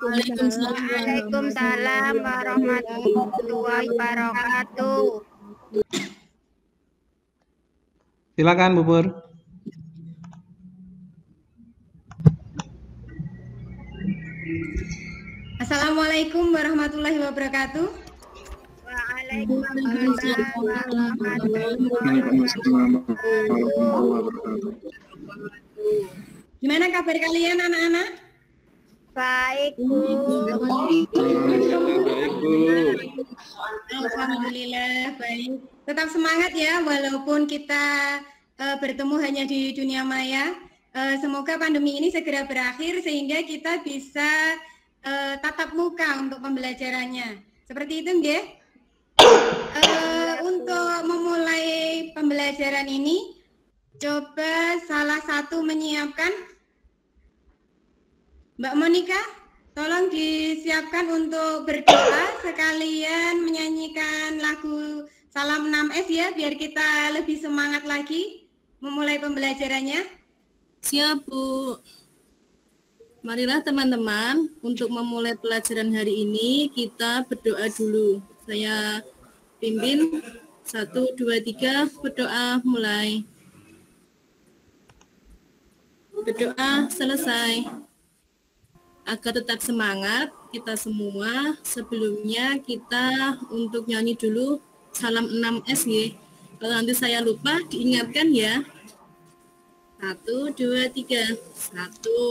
Waalaikumsalam warahmatullahi wabarakatuh. Silakan Bu Pur. Assalamualaikum warahmatullahi wabarakatuh. Waalaikumsalam warahmatullahi wabarakatuh. Gimana kabar kalian anak-anak? Baik, Bu. Alhamdulillah baik. Tetap semangat ya walaupun kita bertemu hanya di dunia maya. Semoga pandemi ini segera berakhir sehingga kita bisa tatap muka untuk pembelajarannya. Seperti itu nggih? Untuk memulai pembelajaran ini, coba salah satu menyiapkan. Mbak Monica, tolong disiapkan untuk berdoa sekalian menyanyikan lagu Salam 6S ya, biar kita lebih semangat lagi memulai pembelajarannya. Siap, Bu. Marilah teman-teman, untuk memulai pelajaran hari ini kita berdoa dulu. Saya pimpin 1, 2, 3, berdoa mulai. Berdoa selesai. Agar tetap semangat kita semua, sebelumnya kita untuk nyanyi dulu Salam 6S ya. Kalau nanti saya lupa diingatkan ya. 1, 2, 3. 1,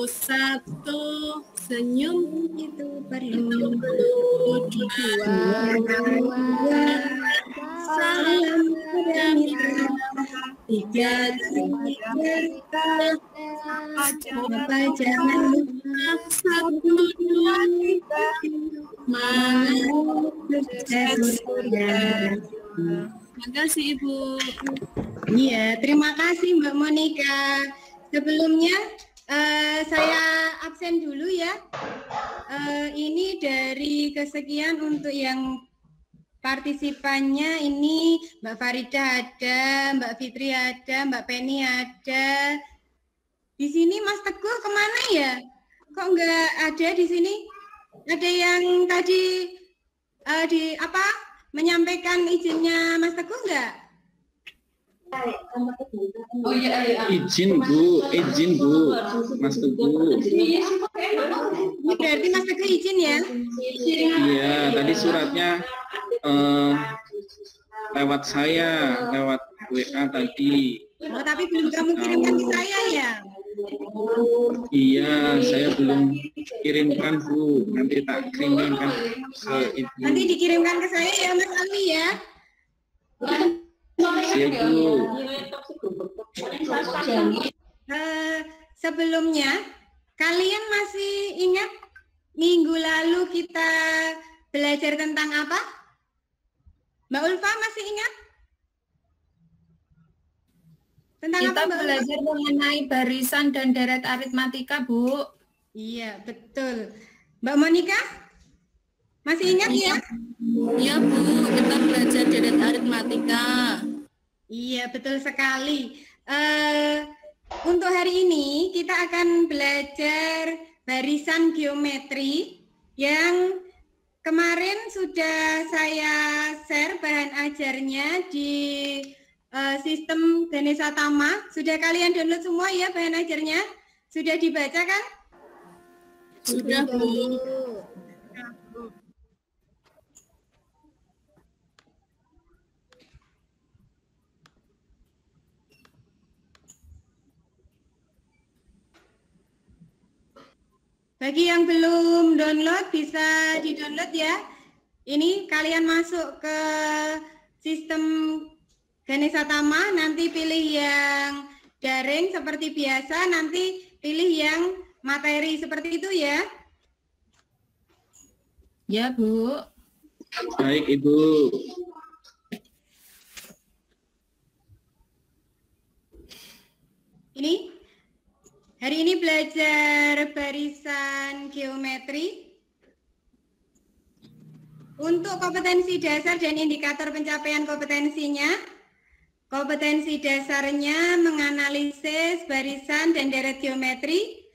1 senyum Itu perlu 2, salam damai 3, apa jangan lupa 1, 2, 3 Terima kasih Ibu. Iya, terima kasih Mbak Monica. Sebelumnya saya absen dulu ya. Ini dari kesekian untuk yang partisipannya ini Mbak Farida ada, Mbak Fitri ada, Mbak Penny ada. Di sini Mas Teguh kemana ya? Kok nggak ada di sini? Ada yang tadi menyampaikan izinnya Mas Teguh nggak? Oh iya. Izin Bu, Mas Teguh. Ini berarti Mas Teguh izin ya? Iya, tadi suratnya lewat saya, lewat WA tadi. Oh, tapi belum kamu kirimkan ke saya ya? Iya, saya belum kirimkan Bu. Nanti tak kirimkan ke Ibu. Nanti dikirimkan ke saya ya Mas Ali ya? Siap Bu. Sebelumnya, kalian masih ingat minggu lalu kita belajar tentang apa? Mbak Ulfa masih ingat? Tentang kita apa, Mbak belajar Ulfa? mengenai barisan dan deret aritmatika, Bu. Iya, betul. Mbak Monica? Masih ingat ya? Iya Bu, kita belajar deret aritmatika. Iya, betul sekali. Untuk hari ini kita akan belajar barisan geometri yang kemarin sudah saya share bahan ajarnya di sistem Ganesha Tama. Sudah kalian download semua ya bahan ajarnya? Sudah dibaca kan? Sudah Bu. Bagi yang belum download bisa di-download ya. Ini kalian masuk ke sistem Ganesha Tama, nanti pilih yang daring seperti biasa, nanti pilih yang materi seperti itu ya. Ya, Bu. Baik Ibu. Ini hari ini belajar barisan geometri. Untuk kompetensi dasar dan indikator pencapaian kompetensinya, kompetensi dasarnya menganalisis barisan dan deret geometri,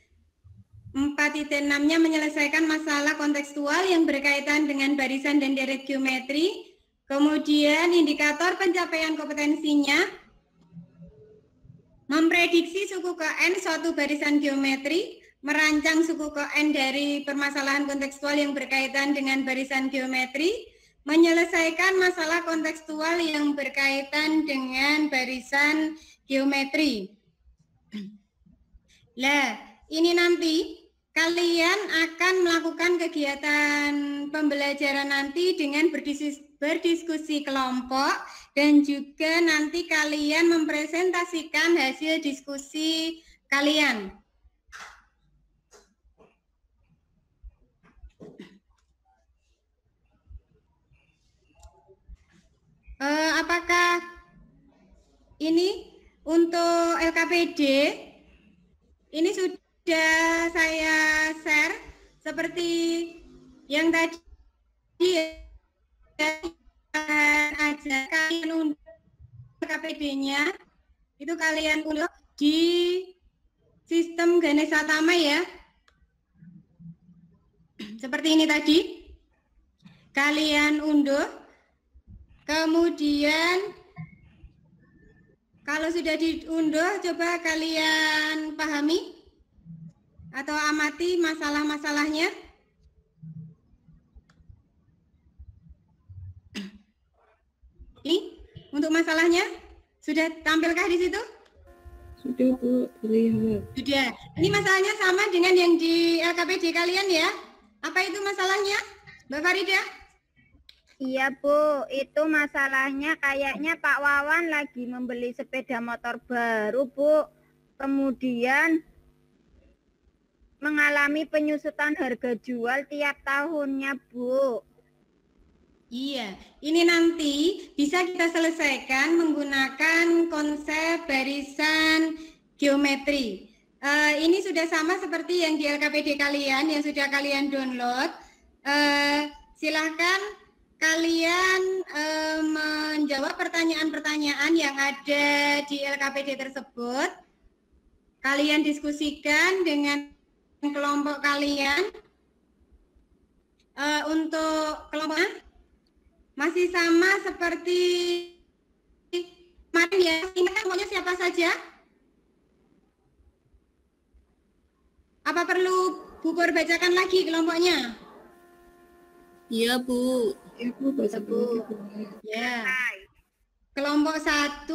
4.6-nya menyelesaikan masalah kontekstual yang berkaitan dengan barisan dan deret geometri. Kemudian indikator pencapaian kompetensinya memprediksi suku ke N suatu barisan geometri, merancang suku ke N dari permasalahan kontekstual yang berkaitan dengan barisan geometri, menyelesaikan masalah kontekstual yang berkaitan dengan barisan geometri. Nah, ini nanti kalian akan melakukan kegiatan pembelajaran nanti dengan berdiskusi kelompok dan juga nanti kalian mempresentasikan hasil diskusi kalian. Apakah ini untuk LKPD ini sudah saya share seperti yang tadi aja kalian unduh LKPD-nya itu kalian unduh di sistem Ganesha Tama ya. Seperti ini tadi. Kalian unduh. Kemudian kalau sudah diunduh, coba kalian pahami atau amati masalah-masalahnya. Ini untuk masalahnya sudah tampilkah di situ? Sudah Bu, terlihat. Sudah. Ini masalahnya sama dengan yang di LKPD kalian ya? Apa itu masalahnya, Mbak Farida? Iya Bu, itu masalahnya kayaknya Pak Wawan lagi membeli sepeda motor baru Bu. Kemudian mengalami penyusutan harga jual tiap tahunnya Bu. Iya, ini nanti bisa kita selesaikan menggunakan konsep barisan geometri. Ini sudah sama seperti yang di LKPD kalian yang sudah kalian download. Silahkan kalian menjawab pertanyaan-pertanyaan yang ada di LKPD tersebut. Kalian diskusikan dengan kelompok kalian. Untuk kelompoknya masih sama seperti kemarin ya. Ini kelompoknya siapa saja? Apa perlu Bu Pur bacakan lagi kelompoknya? Iya Bu. Ya, Bu, baca Bu. Ya. Kelompok 1,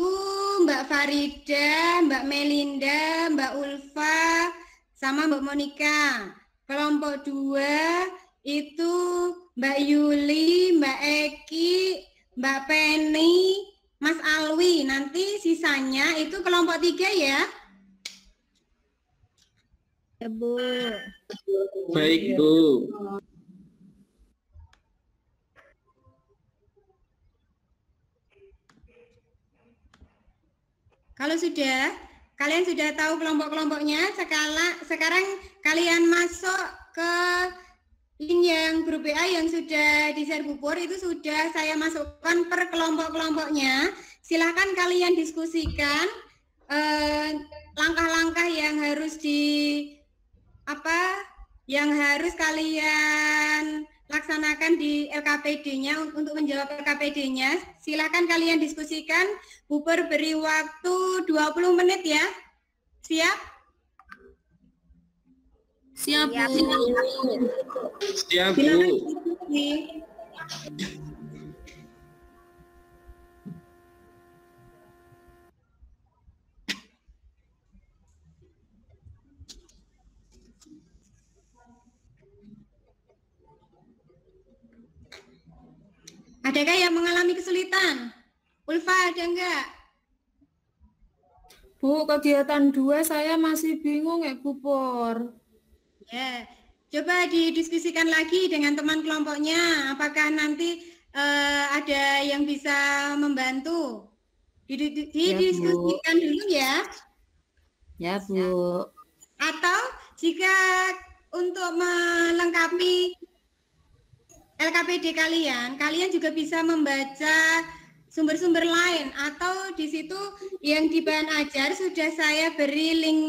Mbak Farida, Mbak Melinda, Mbak Ulfa, sama Mbak Monika. Kelompok 2 itu Mbak Yuli, Mbak Eki, Mbak Penny, Mas Alwi. Nanti sisanya itu kelompok 3 ya. Ya Bu. Baik Bu. Kalau sudah, kalian sudah tahu kelompok-kelompoknya, sekarang kalian masuk ke link yang grup WA yang sudah di-share Bu Pur, itu sudah saya masukkan per kelompok-kelompoknya. Silahkan kalian diskusikan langkah-langkah yang harus yang harus kalian laksanakan di LKPD-nya untuk menjawab LKPD-nya. Silakan kalian diskusikan. Bu Pur beri waktu 20 menit ya. Siap? Siap Bu. Siap Bu. Silakan diskusi. Adakah yang mengalami kesulitan? Ulfa, ada enggak? Bu, kegiatan 2 saya masih bingung ya Bu Pur. Ya, coba didiskusikan lagi dengan teman kelompoknya. Apakah nanti ada yang bisa membantu? Didiskusikan dulu ya. Ya Bu. Atau jika untuk melengkapi LKPD kalian juga bisa membaca sumber-sumber lain, atau di situ yang di bahan ajar sudah saya beri link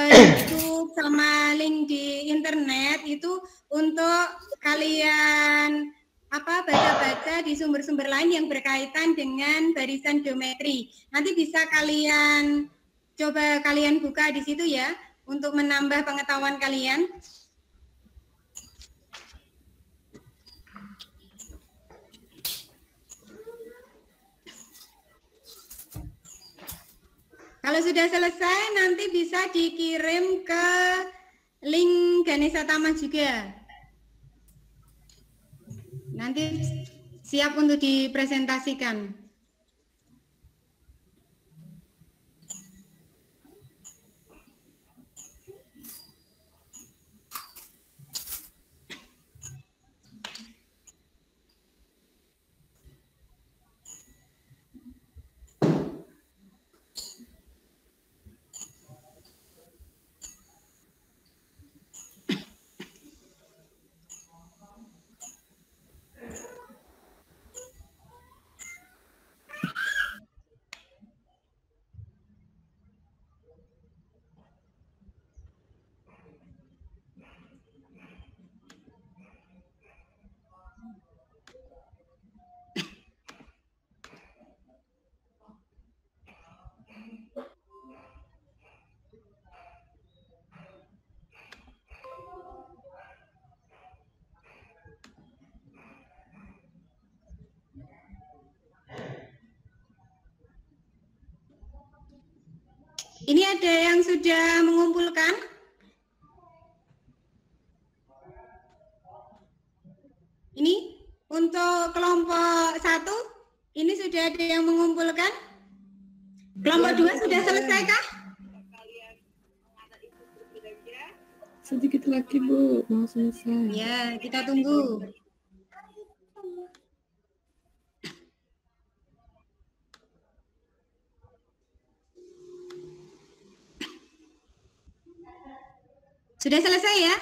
YouTube sama link di internet itu untuk kalian baca-baca di sumber-sumber lain yang berkaitan dengan barisan geometri. Nanti bisa kalian coba kalian buka di situ ya untuk menambah pengetahuan kalian. Kalau sudah selesai nanti bisa dikirim ke link Ganesha Tama juga. Nanti siap untuk dipresentasikan. Ini ada yang sudah mengumpulkan? Ini untuk kelompok 1, ini sudah ada yang mengumpulkan? Kelompok 2 sudah selesai kah? Sedikit lagi Bu, mau selesai. Ya, kita tunggu. Sudah selesai ya?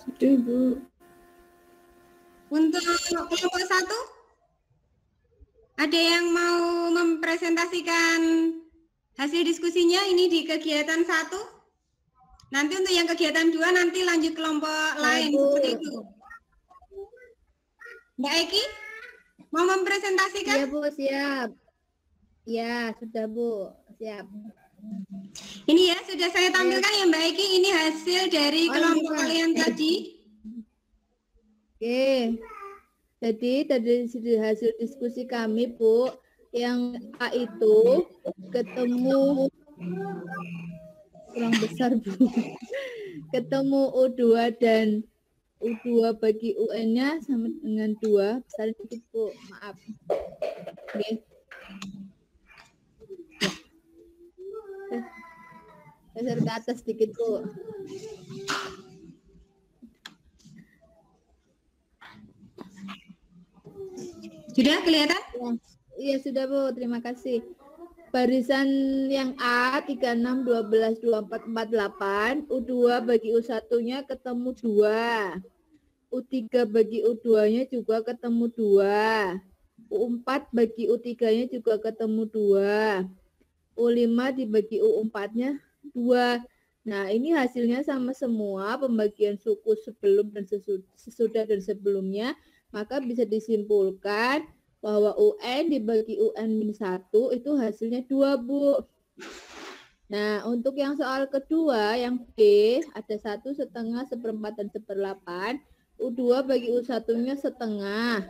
Sudah Bu. Untuk kelompok 1, ada yang mau mempresentasikan hasil diskusinya ini di kegiatan 1? Nanti untuk yang kegiatan 2 nanti lanjut kelompok lain seperti itu. Mbak Eki, mau mempresentasikan? Iya Bu, siap. Ya, sudah Bu, siap. Ini ya, sudah saya tampilkan ya Mbak Eki, ini hasil dari kelompok kalian tadi. Oke. Jadi dari hasil diskusi kami Bu, yang A itu ketemu kurang besar Bu. Ketemu U2 dan U2 bagi UN-nya sama dengan 2, besar sedikit Bu, maaf. Oke. Geser ke atas sedikit Bu. Sudah kelihatan? Iya sudah Bu, terima kasih. Barisan yang A 36 12 24 48, U2 bagi U1-nya ketemu 2. U3 bagi U2-nya juga ketemu 2. U4 bagi U3-nya juga ketemu 2. U5 dibagi U4-nya 2. Nah, ini hasilnya sama semua, pembagian suku sebelum dan sesudah dan sebelumnya, maka bisa disimpulkan bahwa UN dibagi UN-1 itu hasilnya 2, Bu. Nah, untuk yang soal kedua, yang B, ada 1, setengah, seperempat, dan seperlapan. U2 bagi U1-nya setengah.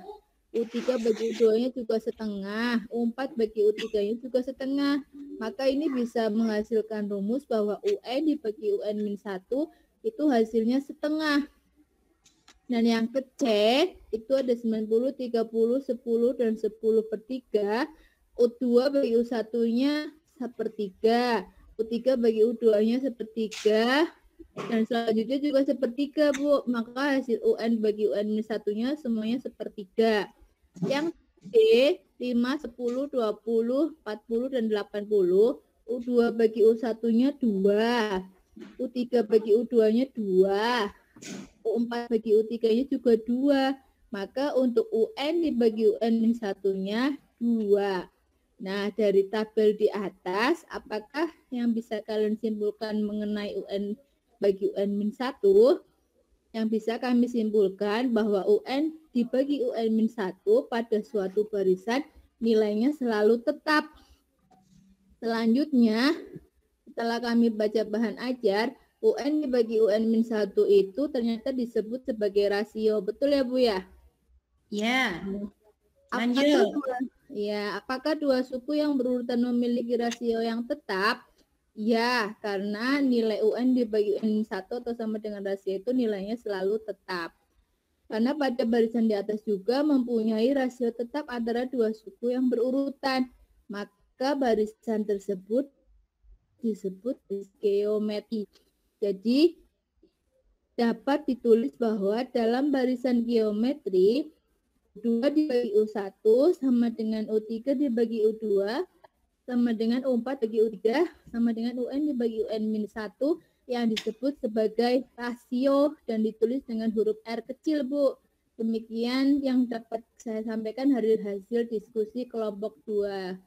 U3 bagi U2-nya juga setengah. U4 bagi U3-nya juga setengah. Maka ini bisa menghasilkan rumus bahwa UN dibagi UN-1 itu hasilnya setengah. Dan yang ke C, itu ada 90, 30, 10, dan 10 per 3. U2 bagi U1-nya sepertiga. U3 bagi U2-nya sepertiga. Dan selanjutnya juga sepertiga, Bu. Maka hasil UN bagi UN-1-nya semuanya sepertiga. Yang D, 5, 10, 20, 40, dan 80. U2 bagi U1-nya 2. U3 bagi U2-nya 2. U4 bagi U3-nya juga 2. Maka untuk UN dibagi UN satunya 2. Nah, dari tabel di atas, apakah yang bisa kalian simpulkan mengenai UN bagi UN-1? Yang bisa kami simpulkan bahwa UN dibagi UN-1 pada suatu barisan nilainya selalu tetap. Selanjutnya, setelah kami baca bahan ajar, UN dibagi UN-1 itu ternyata disebut sebagai rasio. Betul ya, Bu ya? Ya, Apakah lanjut. apakah dua suku yang berurutan memiliki rasio yang tetap? Ya, karena nilai UN dibagi UN1 atau sama dengan rasio itu nilainya selalu tetap. Karena pada barisan di atas juga mempunyai rasio tetap antara dua suku yang berurutan. Maka barisan tersebut disebut geometri. Jadi dapat ditulis bahwa dalam barisan geometri U2 dibagi U1 sama dengan U3 dibagi U2 sama dengan U4 bagi U3 sama dengan UN dibagi UN-1 yang disebut sebagai rasio dan ditulis dengan huruf R kecil, Bu. Demikian yang dapat saya sampaikan dari hasil diskusi kelompok 2.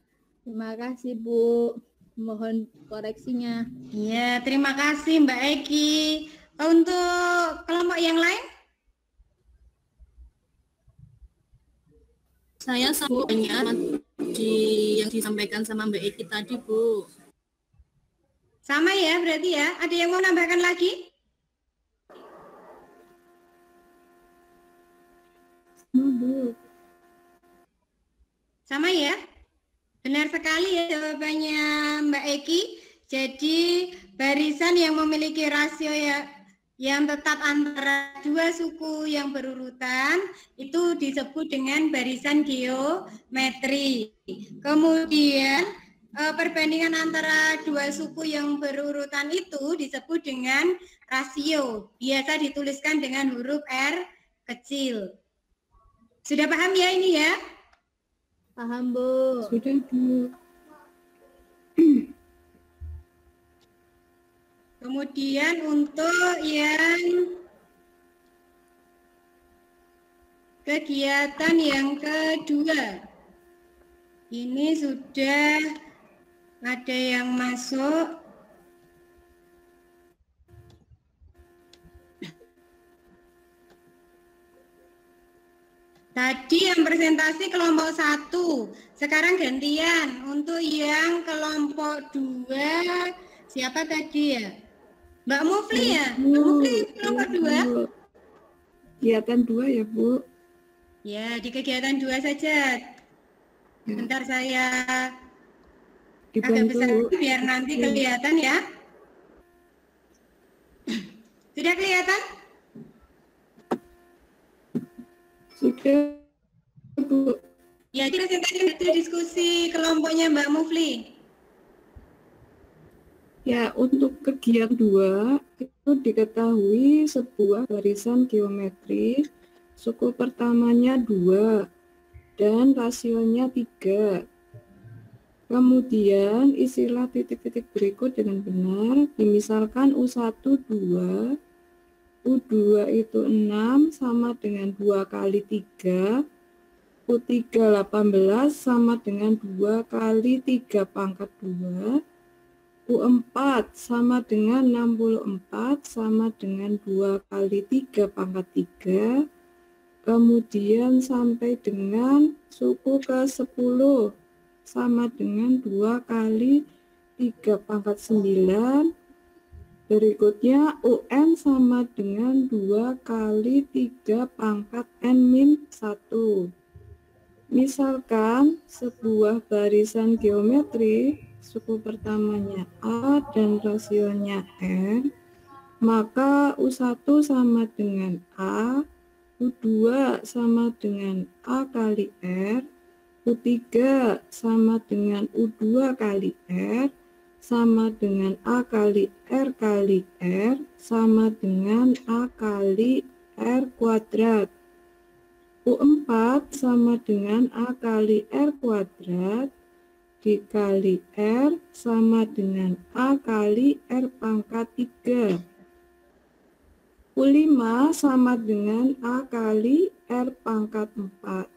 Terima kasih, Bu. Mohon koreksinya. Ya, terima kasih Mbak Eki. Untuk kelompok yang lain? Saya sambungnya yang disampaikan sama Mbak Eki tadi, Bu. Sama ya berarti ya. Ada yang mau nambahkan lagi? Sama ya? Benar sekali ya jawabannya Mbak Eki. Jadi barisan yang memiliki rasio yang tetap antara dua suku yang berurutan itu disebut dengan barisan geometri. Kemudian perbandingan antara dua suku yang berurutan itu disebut dengan rasio. Biasa dituliskan dengan huruf R kecil. Sudah paham ya ini ya? Paham, Bu. Sudah, Bu. Kemudian untuk yang kegiatan yang kedua, ini sudah ada yang masuk. Tadi yang presentasi kelompok 1, sekarang gantian untuk yang kelompok 2. Siapa tadi ya? Mbak Mufli ya? Mbak Mufli kelompok 2? Kegiatan 2 ya, Bu. Ya, di kegiatan 2 saja. Bentar saya agak besar biar nanti kelihatan ya. Sudah kelihatan? Sudah, Bu. Ya, di presentasi itu diskusi kelompoknya Mbak Mufli. Ya, untuk kegiatan 2 itu diketahui sebuah barisan geometri, suku pertamanya 2 dan rasionya 3. Kemudian isilah titik-titik berikut dengan benar. Misalkan U1 2, U2 itu 6 sama dengan 2 kali 3, U3 18 sama dengan 2 kali 3 pangkat 2, U4 sama dengan 64 sama dengan 2 kali 3 pangkat 3, kemudian sampai dengan suku ke-10 sama dengan 2 kali 3 pangkat 9, berikutnya UN sama dengan 2 kali 3 pangkat N-1. Misalkan sebuah barisan geometri, suku pertamanya A dan rasionya N, maka U1 sama dengan A, U2 sama dengan A kali R, U3 sama dengan U2 kali R, sama dengan A kali R sama dengan A kali R kuadrat. U4 sama dengan A kali R kuadrat dikali R sama dengan A kali R pangkat 3. U5 sama dengan A kali R pangkat 4.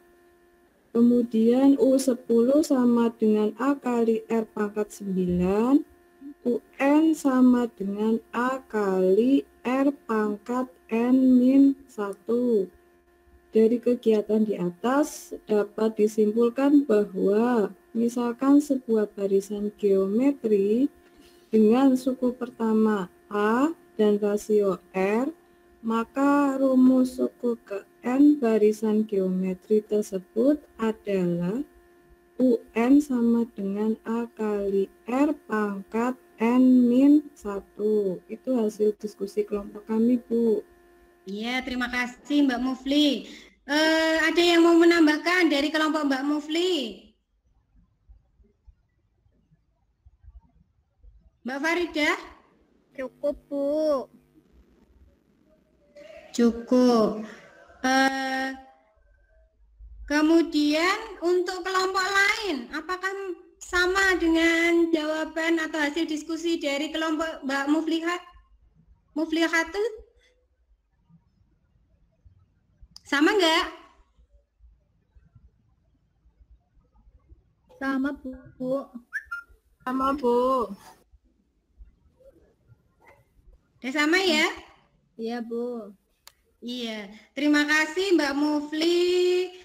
Kemudian U10 sama dengan A kali R pangkat 9. UN sama dengan A kali R pangkat N-1. Dari kegiatan di atas dapat disimpulkan bahwa misalkan sebuah barisan geometri dengan suku pertama A dan rasio R, maka rumus suku ke N barisan geometri tersebut adalah UN sama dengan A kali R pangkat N-1. Itu hasil diskusi kelompok kami, Bu. Iya, terima kasih Mbak Mufli. Ada yang mau menambahkan dari kelompok Mbak Mufli? Mbak Faridah? Cukup, Bu. Cukup. Kemudian untuk kelompok lain, apakah sama dengan jawaban atau hasil diskusi dari kelompok Mbak Muflihatul? Sama enggak? Sama, Bu. Sama, Bu. Udah sama ya? Iya, Bu. Iya. Terima kasih Mbak Mufli.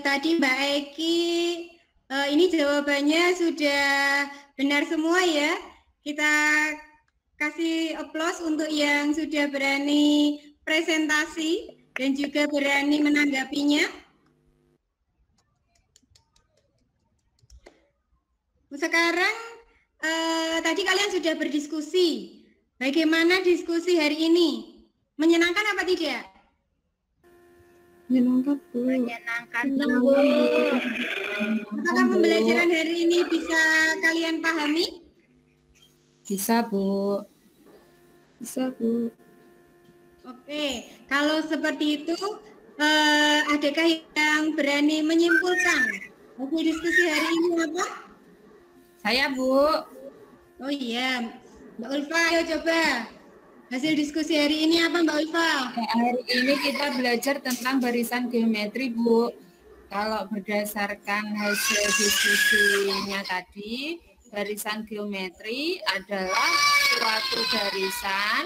Tadi Mbak Eki, ini jawabannya sudah benar semua ya. Kita kasih aplaus untuk yang sudah berani presentasi dan juga berani menanggapinya. Sekarang tadi kalian sudah berdiskusi. Bagaimana diskusi hari ini? Menyenangkan apa tidak? Menyenangkan, Bu. Menyenangkan, Bu. Apakah pembelajaran hari ini bisa kalian pahami? Bisa, Bu. Bisa, Bu. Oke, kalau seperti itu, adakah yang berani menyimpulkan hasil diskusi hari ini apa? Saya, Bu. Oh iya, Mbak Ulfa, ayo coba. Hasil diskusi hari ini apa Mbak Ulfa? Hari ini kita belajar tentang barisan geometri, Bu. Kalau berdasarkan hasil diskusinya tadi, barisan geometri adalah suatu barisan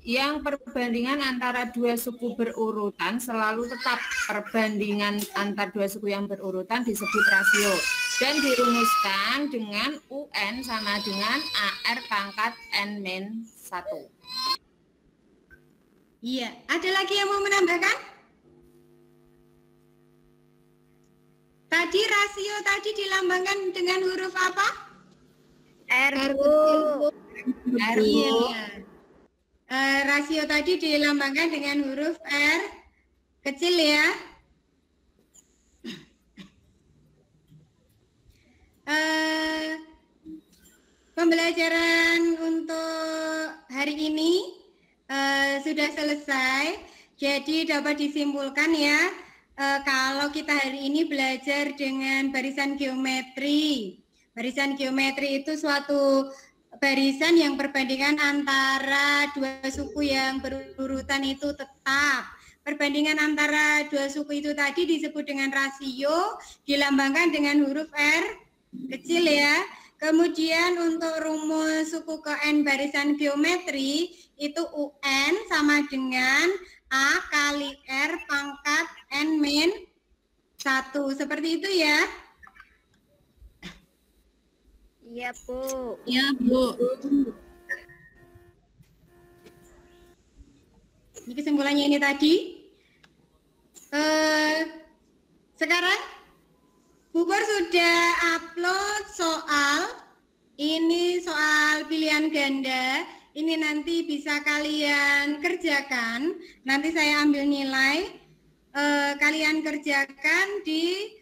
yang perbandingan antara dua suku berurutan selalu tetap. Perbandingan antar dua suku yang berurutan disebut rasio dan dirumuskan dengan UN sama dengan AR pangkat N-1. Iya, ada lagi yang mau menambahkan? Tadi rasio tadi dilambangkan dengan huruf apa? R, Bu. R, Bu. Iya. Rasio tadi dilambangkan dengan huruf R kecil ya. Pembelajaran untuk hari ini sudah selesai. Jadi dapat disimpulkan ya, kalau kita hari ini belajar dengan barisan geometri. Barisan geometri itu suatu barisan yang perbandingan antara dua suku yang berurutan itu tetap. Perbandingan antara dua suku itu tadi disebut dengan rasio, dilambangkan dengan huruf R kecil ya. Kemudian untuk rumus suku ke N barisan geometri itu UN sama dengan A kali R pangkat N-1. Seperti itu ya. Iya, Bu. Ya, Bu. Ini kesimpulannya ini tadi. Sekarang Bu Pur sudah upload soal. Ini soal pilihan ganda. Ini nanti bisa kalian kerjakan. Nanti saya ambil nilai. Kalian kerjakan di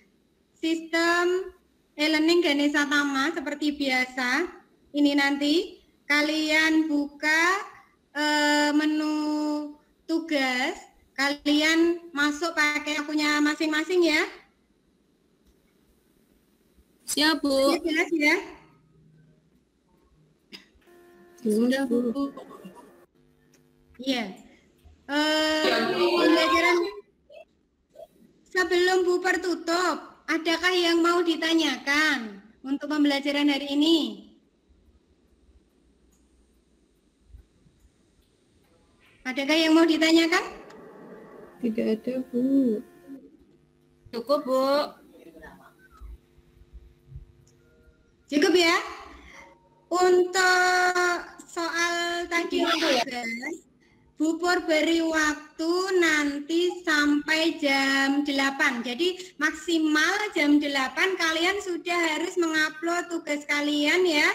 sistem e-learning Ganesha Tama seperti biasa. Ini nanti kalian buka menu tugas, kalian masuk pakai akunnya masing-masing ya. Siap, Bu. Jelas ya? Jelas, Bu. Iya. Pembelajaran sebelum Buper tutup, adakah yang mau ditanyakan untuk pembelajaran hari ini? Adakah yang mau ditanyakan? Tidak ada, Bu. Cukup, Bu. Cukup ya? Untuk soal tadi Bu Pur beri waktu nanti sampai jam 8. Jadi maksimal jam 8 kalian sudah harus mengupload tugas kalian ya.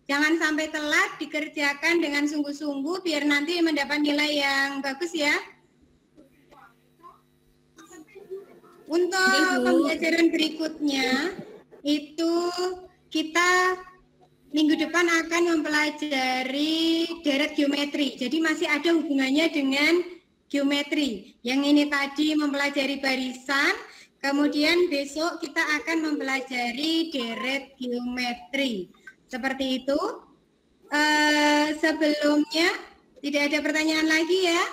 Jangan sampai telat, dikerjakan dengan sungguh-sungguh biar nanti mendapat nilai yang bagus ya. Untuk pembelajaran berikutnya itu kita minggu depan akan mempelajari deret geometri. Jadi masih ada hubungannya dengan geometri. Yang ini tadi mempelajari barisan, kemudian besok kita akan mempelajari deret geometri. Seperti itu. Sebelumnya tidak ada pertanyaan lagi ya?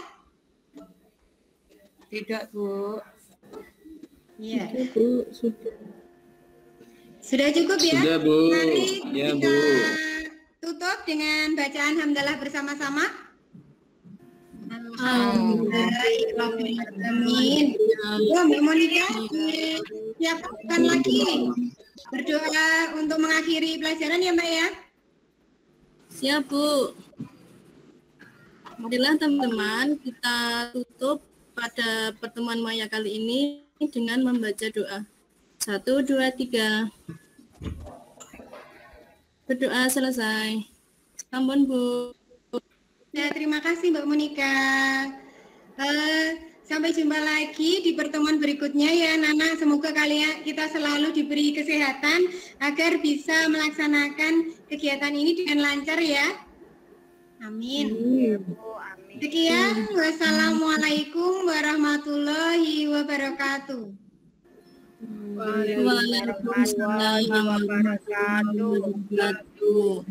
Tidak, Bu. Iya. Bu, sudah. Sudah cukup ya? Sudah, Bu. Mari Ya, kita Bu. tutup dengan bacaan hamdalah bersama-sama. Amin. Mbak Monika, siapkan lagi berdoa untuk mengakhiri pelajaran ya Mbak ya? Siap, Bu. Marilah teman-teman kita tutup pada pertemuan Maya kali ini dengan membaca doa. 1, 2, 3. Berdoa selesai. Sampun, Bu. Ya, terima kasih Mbak Monika. Sampai jumpa lagi di pertemuan berikutnya ya Nana. Semoga kita selalu diberi kesehatan agar bisa melaksanakan kegiatan ini dengan lancar ya. Amin. Sekian. Wassalamualaikum warahmatullahi wabarakatuh. Waalaikumsalam warahmatullahi wabarakatuh.